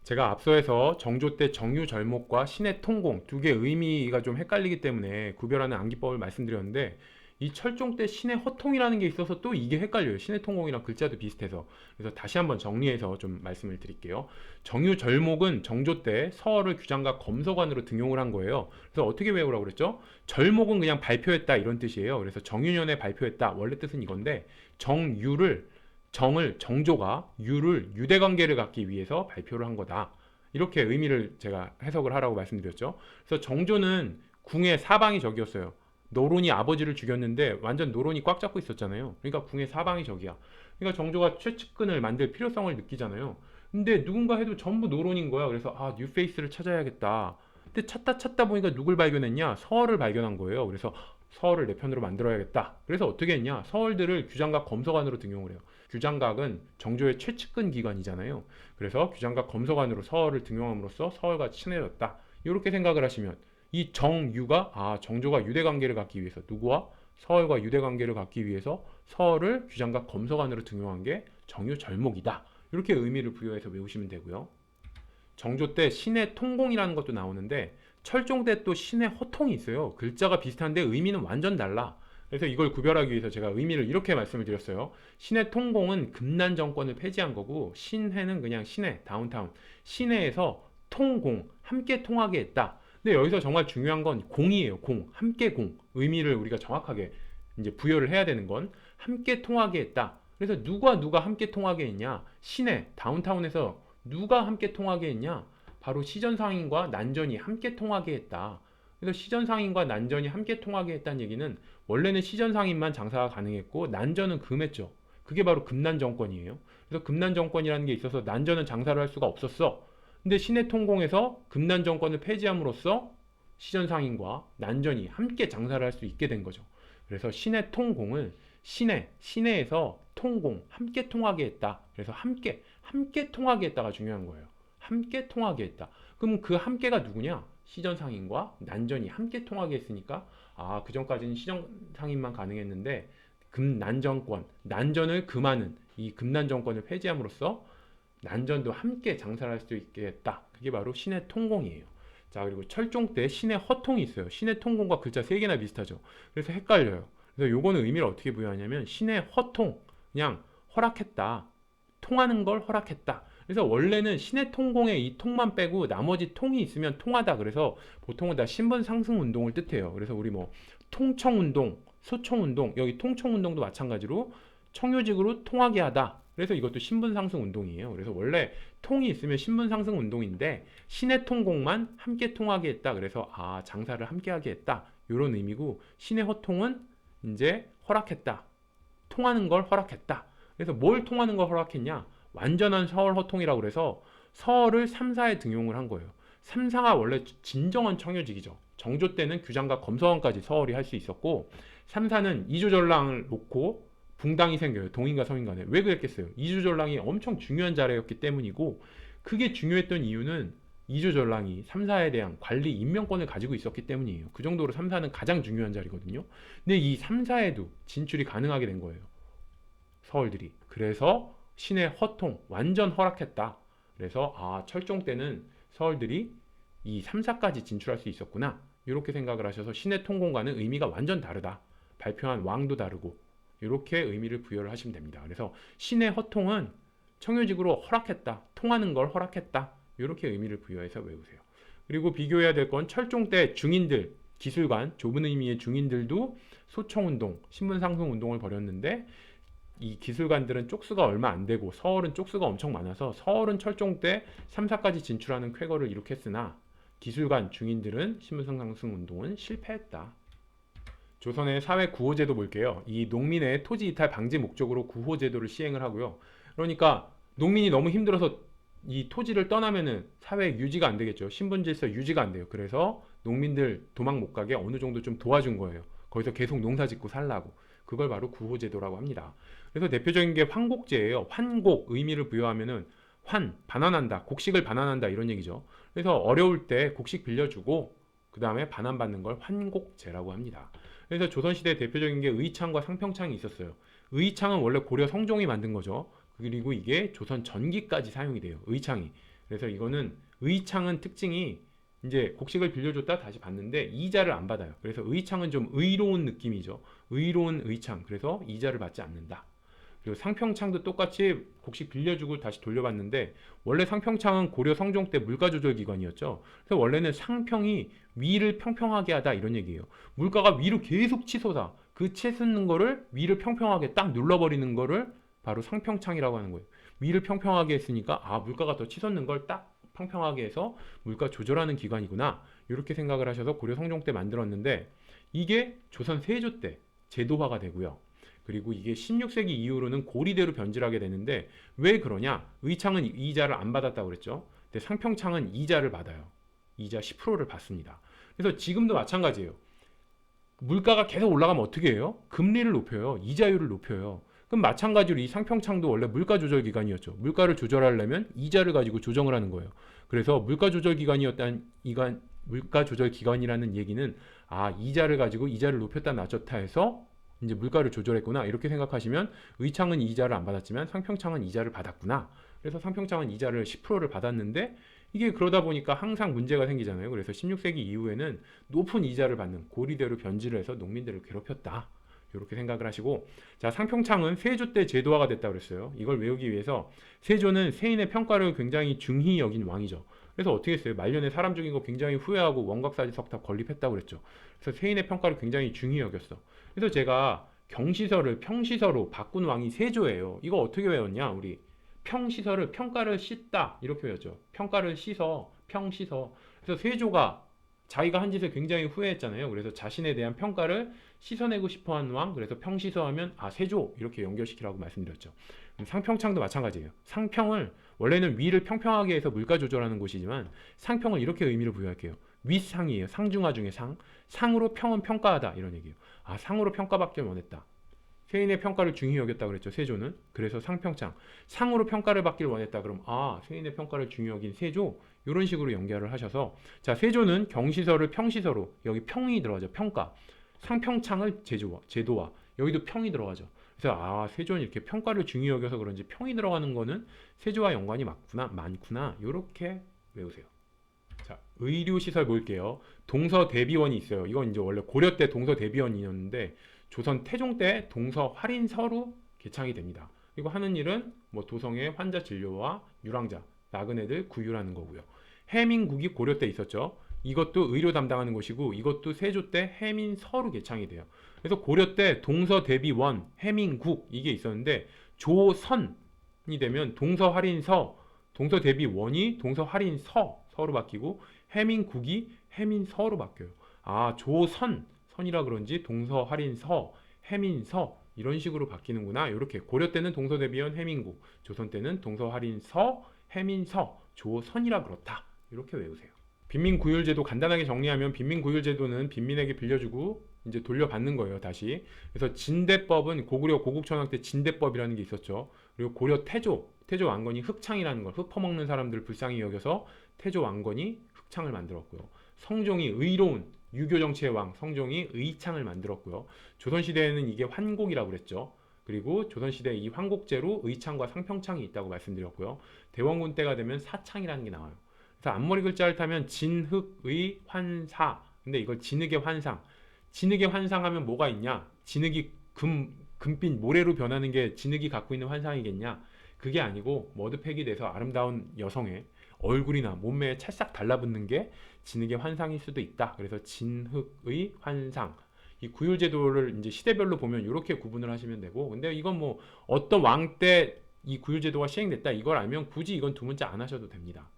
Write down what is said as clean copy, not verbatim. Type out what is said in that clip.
제가 앞서에서 정조 때 정유절목과 신의 통공 두 개의 의미가 좀 헷갈리기 때문에 구별하는 암기법을 말씀드렸는데 이 철종 때 신의 허통이라는 게 있어서 또 이게 헷갈려요. 신의 통공이랑 글자도 비슷해서. 그래서 다시 한번 정리해서 좀 말씀을 드릴게요. 정유절목은 정조 때 서어를 규장과 검서관으로 등용을 한 거예요. 그래서 어떻게 외우라고 그랬죠? 절목은 그냥 발표했다 이런 뜻이에요. 그래서 정유년에 발표했다. 원래 뜻은 이건데 정유를 정을 정조가 유를 유대관계를 갖기 위해서 발표를 한 거다. 이렇게 의미를 제가 해석을 하라고 말씀드렸죠. 그래서 정조는 궁의 사방이 적이었어요. 노론이 아버지를 죽였는데 완전 노론이 꽉 잡고 있었잖아요. 그러니까 궁의 사방이 적이야. 그러니까 정조가 최측근을 만들 필요성을 느끼잖아요. 근데 누군가 해도 전부 노론인 거야. 그래서 아 뉴페이스를 찾아야겠다. 근데 찾다 보니까 누굴 발견했냐? 서얼을 발견한 거예요. 그래서 서얼을 내 편으로 만들어야겠다. 그래서 어떻게 했냐? 서얼들을 규장각 검서관으로 등용을 해요. 규장각은 정조의 최측근 기관이잖아요. 그래서 규장각 검서관으로 서얼을 등용함으로써 서얼과 친해졌다. 이렇게 생각을 하시면 이 정유가 정조가 유대 관계를 갖기 위해서 누구와 서얼과 유대 관계를 갖기 위해서 서얼을 규장각 검서관으로 등용한 게 정유절목이다. 이렇게 의미를 부여해서 외우시면 되고요. 정조 때 신의 통공이라는 것도 나오는데 철종 때 또 신의 허통이 있어요. 글자가 비슷한데 의미는 완전 달라. 그래서 이걸 구별하기 위해서 제가 의미를 이렇게 말씀을 드렸어요. 신의 통공은 금난 정권을 폐지한 거고 신해는 그냥 시내, 다운타운. 시내에서 통공, 함께 통하게 했다. 근데 여기서 정말 중요한 건 공이에요. 공, 함께 공. 의미를 우리가 정확하게 이제 부여를 해야 되는 건 함께 통하게 했다. 그래서 누가 함께 통하게 했냐? 시내, 다운타운에서 누가 함께 통하게 했냐? 바로 시전상인과 난전이 함께 통하게 했다. 그래서 시전상인과 난전이 함께 통하게 했다는 얘기는 원래는 시전상인만 장사가 가능했고 난전은 금했죠. 그게 바로 금난 정권이에요. 그래서 금난 정권이라는 게 있어서 난전은 장사를 할 수가 없었어. 근데 신해 통공에서 금난 정권을 폐지함으로써 시전상인과 난전이 함께 장사를 할 수 있게 된 거죠. 그래서 신해 통공을 시내에서 통공, 함께 통하게 했다. 그래서 함께 통하게 했다가 중요한 거예요. 함께 통하게 했다. 그럼 그 함께가 누구냐? 시전상인과 난전이 함께 통하게 했으니까 그 전까지는 시전상인만 가능했는데 금난정권, 난전을 금하는 이 금난정권을 폐지함으로써 난전도 함께 장사를 할 수 있게 했다. 그게 바로 신의 통공이에요. 자, 그리고 철종 때 신의 허통이 있어요. 신의 통공과 글자 3개나 비슷하죠. 그래서 헷갈려요. 그래서 요거는 의미를 어떻게 부여하냐면 신의 허통, 그냥 허락했다. 통하는 걸 허락했다. 그래서 원래는 신의 통공에 이 통만 빼고 나머지 통이 있으면 통하다. 그래서 보통은 다 신분 상승 운동을 뜻해요. 그래서 우리 뭐 통청 운동, 소청 운동, 여기 통청 운동도 마찬가지로 청요직으로 통하게 하다. 그래서 이것도 신분 상승 운동이에요. 그래서 원래 통이 있으면 신분 상승 운동인데 신의 통공만 함께 통하게 했다. 그래서 장사를 함께 하게 했다. 이런 의미고 신의 허통은 이제 허락했다. 통하는 걸 허락했다. 그래서 뭘 통하는 걸 허락했냐? 완전한 서얼 허통이라고 그래서 서얼을 3사에 등용을 한 거예요. 3사가 원래 진정한 청요직이죠. 정조 때는 규장과 검서관까지 서얼이 할 수 있었고 3사는 이조전랑을 놓고 붕당이 생겨요. 동인과 서인 간에. 왜 그랬겠어요? 이조전랑이 엄청 중요한 자리였기 때문이고 그게 중요했던 이유는 이조전랑이 3사에 대한 관리 임명권을 가지고 있었기 때문이에요. 그 정도로 3사는 가장 중요한 자리거든요. 근데 이 3사에도 진출이 가능하게 된 거예요. 서울들이. 그래서 신의 허통 완전 허락했다. 그래서 철종 때는 서울들이 이 3사까지 진출할 수 있었구나. 이렇게 생각을 하셔서 신의 통공과는 의미가 완전 다르다. 발표한 왕도 다르고 이렇게 의미를 부여를 하시면 됩니다. 그래서 신의 허통은 청요직으로 허락했다. 통하는 걸 허락했다. 이렇게 의미를 부여해서 외우세요. 그리고 비교해야 될 건 철종 때 중인들, 기술관, 좁은 의미의 중인들도 소청운동, 신분상승운동을 벌였는데 이 기술관들은 쪽수가 얼마 안 되고 서얼은 쪽수가 엄청 많아서 서얼은 철종 때 3사까지 진출하는 쾌거를 이룩했으나 기술관 중인들은 신분상승 운동은 실패했다. 조선의 사회 구호제도 볼게요. 이 농민의 토지 이탈 방지 목적으로 구호제도를 시행을 하고요. 그러니까 농민이 너무 힘들어서 이 토지를 떠나면은 사회 유지가 안 되겠죠. 신분질서 유지가 안 돼요. 그래서 농민들 도망 못 가게 어느 정도 좀 도와준 거예요. 거기서 계속 농사 짓고 살라고. 그걸 바로 구호제도라고 합니다. 그래서 대표적인 게 환곡제예요. 환곡 의미를 부여하면은 반환한다, 곡식을 반환한다 이런 얘기죠. 그래서 어려울 때 곡식 빌려주고 그 다음에 반환받는 걸 환곡제라고 합니다. 그래서 조선시대 대표적인 게 의창과 상평창이 있었어요. 의창은 원래 고려 성종이 만든 거죠. 그리고 이게 조선 전기까지 사용이 돼요. 의창이. 그래서 이거는 의창은 특징이 이제 곡식을 빌려줬다 다시 받는데 이자를 안 받아요. 그래서 의창은 좀 의로운 느낌이죠. 의로운 의창. 그래서 이자를 받지 않는다. 그리고 상평창도 똑같이 곡식 빌려주고 다시 돌려받는데 원래 상평창은 고려 성종 때 물가 조절 기관이었죠. 그래서 원래는 상평이 위를 평평하게 하다 이런 얘기예요. 물가가 위로 계속 치솟아. 그 치솟는 거를 위를 평평하게 딱 눌러버리는 거를 바로 상평창이라고 하는 거예요. 위를 평평하게 했으니까 아 물가가 더 치솟는 걸 딱 평평하게 해서 물가 조절하는 기관이구나 이렇게 생각을 하셔서 고려 성종 때 만들었는데 이게 조선 세조 때 제도화가 되고요. 그리고 이게 16세기 이후로는 고리대로 변질하게 되는데 왜 그러냐? 의창은 이자를 안 받았다고 그랬죠. 근데 상평창은 이자를 받아요. 이자 10%를 받습니다. 그래서 지금도 마찬가지예요. 물가가 계속 올라가면 어떻게 해요? 금리를 높여요. 이자율을 높여요. 그럼 마찬가지로 이 상평창도 원래 물가 조절 기관이었죠. 물가를 조절하려면 이자를 가지고 조정을 하는 거예요. 그래서 물가 조절 기관이었다는 이관 물가 조절 기관이라는 얘기는 아 이자를 가지고 이자를 높였다 낮췄다 해서 이제 물가를 조절했구나 이렇게 생각하시면 의창은 이자를 안 받았지만 상평창은 이자를 받았구나. 그래서 상평창은 이자를 10%를 받았는데 이게 그러다 보니까 항상 문제가 생기잖아요. 그래서 16세기 이후에는 높은 이자를 받는 고리대로 변질을 해서 농민들을 괴롭혔다. 이렇게 생각을 하시고 자 상평창은 세조 때 제도화가 됐다고 그랬어요. 이걸 외우기 위해서 세조는 세인의 평가를 굉장히 중히 여긴 왕이죠. 그래서 어떻게 했어요? 말년에 사람 죽인 거 굉장히 후회하고 원각사지 석탑 건립했다고 그랬죠. 그래서 세인의 평가를 굉장히 중히 여겼어. 그래서 제가 경시서를 평시서로 바꾼 왕이 세조예요. 이거 어떻게 외웠냐? 우리 평시서를 평가를 씻다 이렇게 외웠죠. 평가를 씻어 평시서. 그래서 세조가 자기가 한 짓을 굉장히 후회했잖아요. 그래서 자신에 대한 평가를 씻어내고 싶어하는 왕. 그래서 평시서 하면 아 세조 이렇게 연결시키라고 말씀드렸죠. 상평창도 마찬가지예요. 상평을 원래는 위를 평평하게 해서 물가 조절하는 곳이지만 상평을 이렇게 의미를 부여할게요. 윗상이에요. 상중하 중에 상. 상으로 평은 평가하다 이런 얘기예요. 아 상으로 평가받길 원했다. 세인의 평가를 중히 여겼다 그랬죠. 세조는. 그래서 상평창. 상으로 평가를 받길 원했다. 그럼 아 세인의 평가를 중히 여긴 세조 이런 식으로 연결을 하셔서 자 세조는 경시서를 평시서로 여기 평이 들어가죠. 평가. 상평창을 제도화. 여기도 평이 들어가죠. 그래서 아 세조는 이렇게 평가를 중히 여겨서 그런지 평이 들어가는 거는 세조와 연관이 많구나 이렇게 외우세요. 자 의료시설 볼게요. 동서대비원이 있어요. 이건 이제 원래 고려 때 동서대비원이었는데 조선 태종 때 동서활인서로 개창이 됩니다. 그리고 하는 일은 뭐 도성의 환자 진료와 유랑자, 나그네들 구휼하는 거고요. 해민국이 고려 때 있었죠. 이것도 의료 담당하는 곳이고 이것도 세조 때 해민서로 개창이 돼요. 그래서 고려 때 동서대비원, 해민국 이게 있었는데 조선이 되면 동서활인서, 동서대비원이 동서활인서로 바뀌고 해민국이 해민서로 바뀌어요. 아 조선 선이라 그런지 동서할인서, 해민서 이런 식으로 바뀌는구나. 이렇게 고려 때는 동서대비원, 해민국, 조선 때는 동서할인서, 해민서, 조선이라 그렇다. 이렇게 외우세요. 빈민구율제도 간단하게 정리하면 빈민구율제도는 빈민에게 빌려주고 이제 돌려받는 거예요. 다시. 그래서 진대법은 고구려 고국천황 때 진대법이라는 게 있었죠. 그리고 고려 태조 왕건이 흑창이라는 걸 흑퍼먹는 사람들을 불쌍히 여겨서 태조 왕건이 흑창을 만들었고요. 성종이 의로운 유교 정치의 왕 성종이 의창을 만들었고요. 조선시대에는 이게 환곡이라고 그랬죠. 그리고 조선시대에 이 환곡제로 의창과 상평창이 있다고 말씀드렸고요. 대원군 때가 되면 사창이라는 게 나와요. 그래서 앞머리 글자를 타면 진흑의 환사. 근데 이걸 진흙의 환상. 진흙의 환상하면 뭐가 있냐? 진흙이 금빛 모래로 변하는 게 진흙이 갖고 있는 환상이겠냐? 그게 아니고 머드팩이 돼서 아름다운 여성의 얼굴이나 몸매에 찰싹 달라붙는 게 진흙의 환상일 수도 있다. 그래서 진흙의 환상. 이 구율제도를 이제 시대별로 보면 이렇게 구분을 하시면 되고, 근데 이건 뭐 어떤 왕 때 이 구율제도가 시행됐다 이걸 알면 굳이 이건 두 문자 안 하셔도 됩니다.